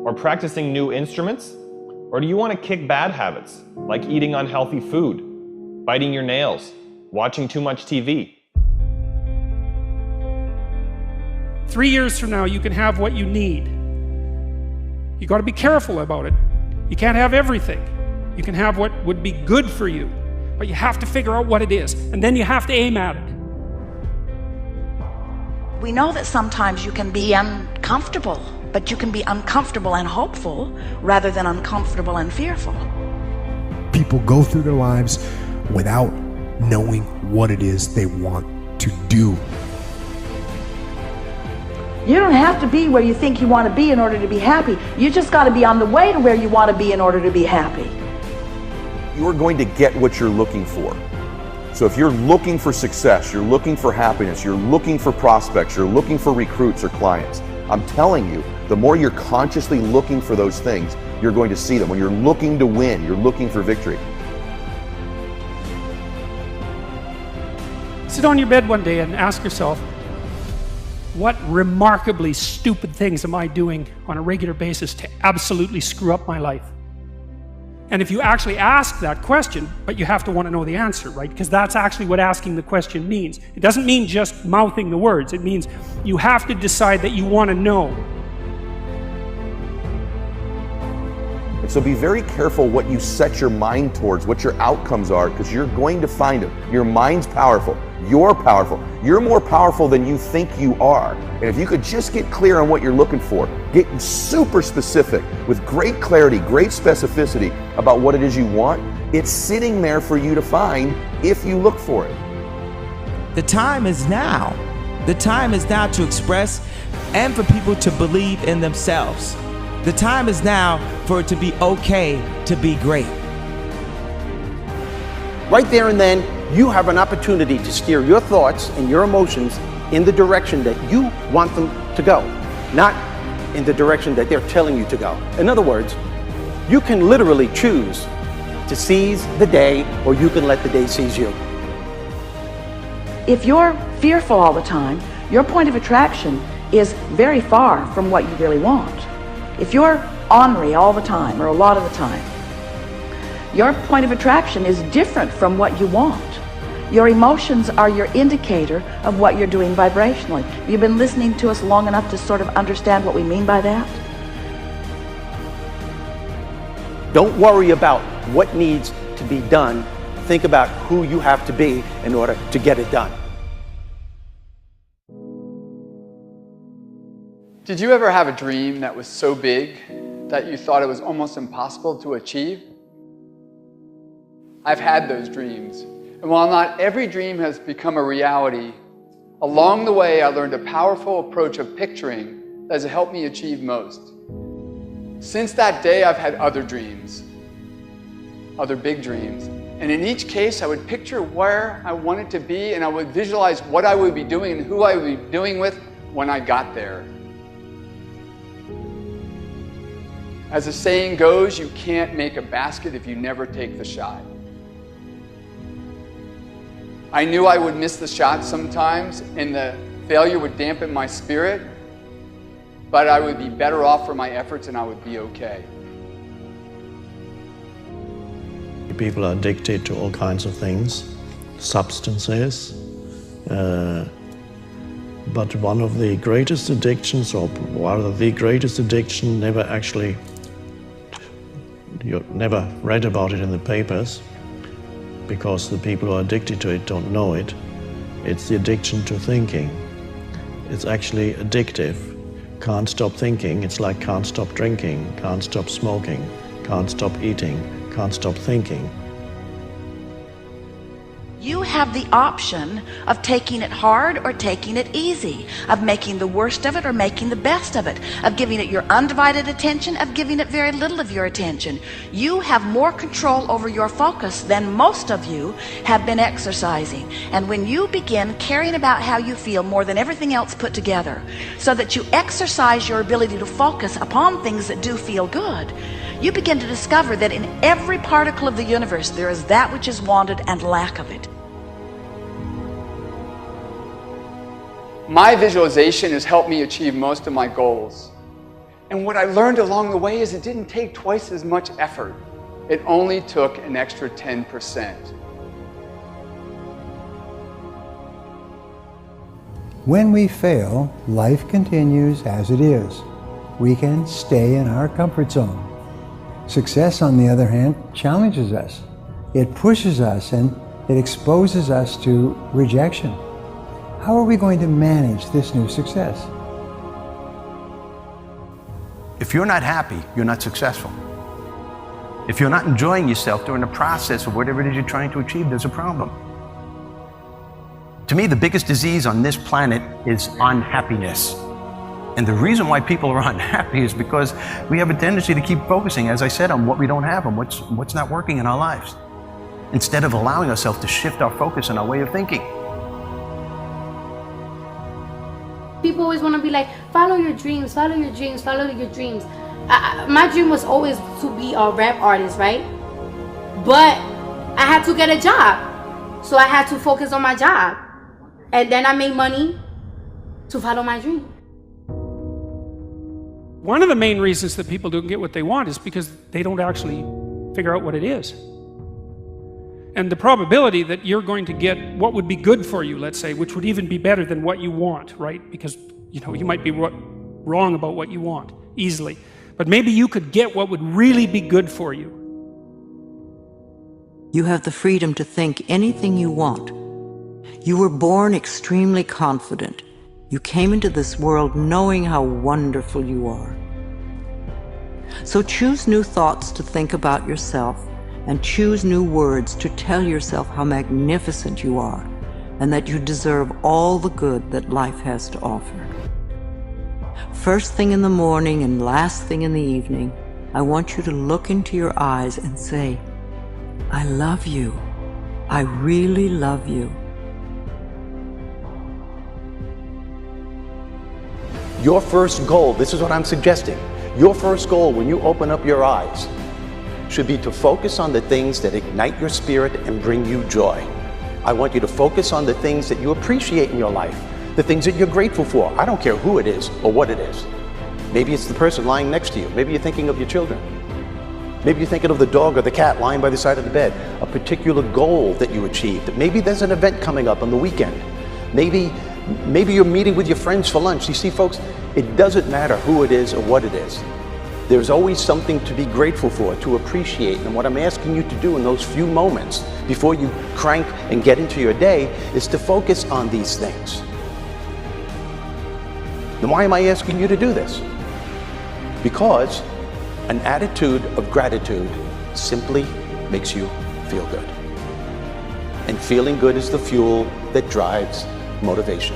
or practicing new instruments? Or do you want to kick bad habits, like eating unhealthy food, biting your nails, watching too much TV? 3 years from now, you can have what you need. You got to be careful about it. You can't have everything. You can have what would be good for you, but you have to figure out what it is, and then you have to aim at it. We know that sometimes you can be uncomfortable, but you can be uncomfortable and hopeful rather than uncomfortable and fearful. People go through their lives without knowing what it is they want to do. You don't have to be where you think you want to be in order to be happy. You just got to be on the way to where you want to be in order to be happy. You're going to get what you're looking for. So if you're looking for success, you're looking for happiness, you're looking for prospects, you're looking for recruits or clients, I'm telling you, the more you're consciously looking for those things, you're going to see them. When you're looking to win, you're looking for victory. Sit on your bed one day and ask yourself, what remarkably stupid things am I doing on a regular basis to absolutely screw up my life? And if you actually ask that question, but you have to want to know the answer, right? Because that's actually what asking the question means. It doesn't mean just mouthing the words. It means you have to decide that you want to know. And so be very careful what you set your mind towards, what your outcomes are, because you're going to find them. Your mind's powerful. You're powerful. You're more powerful than you think you are. And if you could just get clear on what you're looking for, get super specific with great clarity, great specificity about what it is you want, it's sitting there for you to find if you look for it. The time is now. The time is now to express and for people to believe in themselves. The time is now for it to be okay to be great. Right there and then, you have an opportunity to steer your thoughts and your emotions in the direction that you want them to go, not in the direction that they're telling you to go. In other words, you can literally choose to seize the day, or you can let the day seize you. If you're fearful all the time, your point of attraction is very far from what you really want. If you're ornery all the time, or a lot of the time, your point of attraction is different from what you want. Your emotions are your indicator of what you're doing vibrationally. You've been listening to us long enough to sort of understand what we mean by that? Don't worry about what needs to be done. Think about who you have to be in order to get it done. Did you ever have a dream that was so big that you thought it was almost impossible to achieve? I've had those dreams. And while not every dream has become a reality, along the way I learned a powerful approach of picturing that has helped me achieve most. Since that day, I've had other dreams, other big dreams. And in each case, I would picture where I wanted to be, and I would visualize what I would be doing and who I would be doing with when I got there. As the saying goes, you can't make a basket if you never take the shot. I knew I would miss the shot sometimes, and the failure would dampen my spirit, but I would be better off for my efforts and I would be okay. People are addicted to all kinds of things, substances, but one of the greatest addictions, or rather the greatest addiction, you never read about it in the papers, because the people who are addicted to it don't know it. It's the addiction to thinking. It's actually addictive. Can't stop thinking. It's like can't stop drinking, can't stop smoking, can't stop eating, can't stop thinking. You have the option of taking it hard or taking it easy, of making the worst of it or making the best of it, of giving it your undivided attention, of giving it very little of your attention. You have more control over your focus than most of you have been exercising. And when you begin caring about how you feel more than everything else put together, so that you exercise your ability to focus upon things that do feel good, you begin to discover that in every particle of the universe there is that which is wanted and lack of it. My visualization has helped me achieve most of my goals. And what I learned along the way is it didn't take twice as much effort. It only took an extra 10%. When we fail, life continues as it is. We can stay in our comfort zone. Success, on the other hand, challenges us. It pushes us and it exposes us to rejection. How are we going to manage this new success? If you're not happy, you're not successful. If you're not enjoying yourself during the process of whatever it is you're trying to achieve, there's a problem. To me, the biggest disease on this planet is unhappiness. And the reason why people are unhappy is because we have a tendency to keep focusing, as I said, on what we don't have, on what's not working in our lives, instead of allowing ourselves to shift our focus and our way of thinking. People always want to be like, follow your dreams, follow your dreams, follow your dreams. My dream was always to be a rap artist, right? But I had to get a job. So I had to focus on my job. And then I made money to follow my dream. One of the main reasons that people don't get what they want is because they don't actually figure out what it is. And the probability that you're going to get what would be good for you, let's say, which would even be better than what you want, right? Because, you know, you might be wrong about what you want easily. But maybe you could get what would really be good for you. You have the freedom to think anything you want. You were born extremely confident. You came into this world knowing how wonderful you are. So choose new thoughts to think about yourself, and choose new words to tell yourself how magnificent you are, and that you deserve all the good that life has to offer. First thing in the morning and last thing in the evening, I want you to look into your eyes and say, I love you. I really love you. Your first goal, this is what I'm suggesting, your first goal when you open up your eyes should be to focus on the things that ignite your spirit and bring you joy. I want you to focus on the things that you appreciate in your life, the things that you're grateful for. I don't care who it is or what it is. Maybe it's the person lying next to you. Maybe you're thinking of your children. Maybe you're thinking of the dog or the cat lying by the side of the bed, a particular goal that you achieved. Maybe there's an event coming up on the weekend. Maybe you're meeting with your friends for lunch. You see, folks, it doesn't matter who it is or what it is. There's always something to be grateful for, to appreciate. And what I'm asking you to do in those few moments before you crank and get into your day is to focus on these things. Then why am I asking you to do this? Because an attitude of gratitude simply makes you feel good. And feeling good is the fuel that drives motivation.